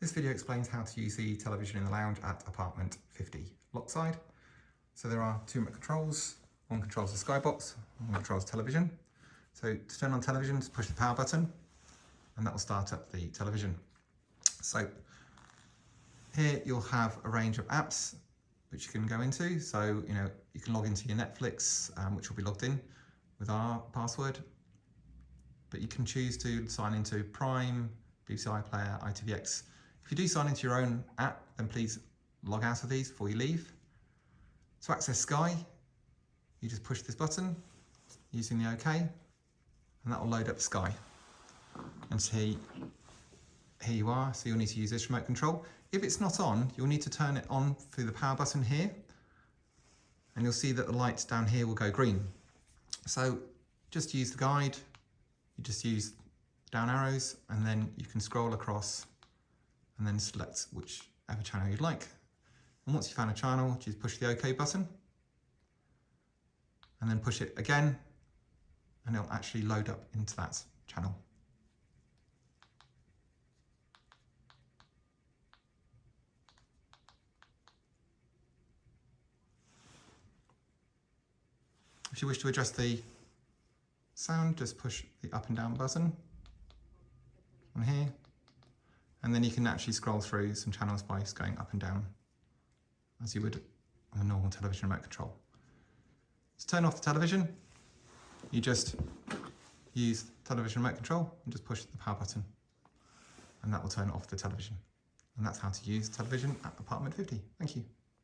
This video explains how to use the television in the lounge at apartment 50 Lockside. So there are two remote controls. One controls the skybox, one controls television. So to turn on television, just push the power button and that will start up the television. So here you'll have a range of apps which you can go into. So you can log into your Netflix, which will be logged in with our password. But you can choose to sign into Prime, BBC iPlayer, ITVX. If you do sign into your own app, then please log out of these before you leave. To access Sky, you just push this button using the OK, and that will load up Sky. And see, here you are, so you'll need to use this remote control. If it's not on, you'll need to turn it on through the power button here, and you'll see that the lights down here will go green. So just use the guide, you just use down arrows, and then you can scroll across and then select whichever channel you'd like. And once you found a channel, just push the OK button and then push it again, and it'll actually load up into that channel. If you wish to adjust the sound, just push the up and down button on here, and then you can actually scroll through some channels by going up and down as you would on a normal television remote control. To turn off the television, you just use television remote control and just push the power button, and that will turn off the television. And that's how to use television at apartment 50. Thank you.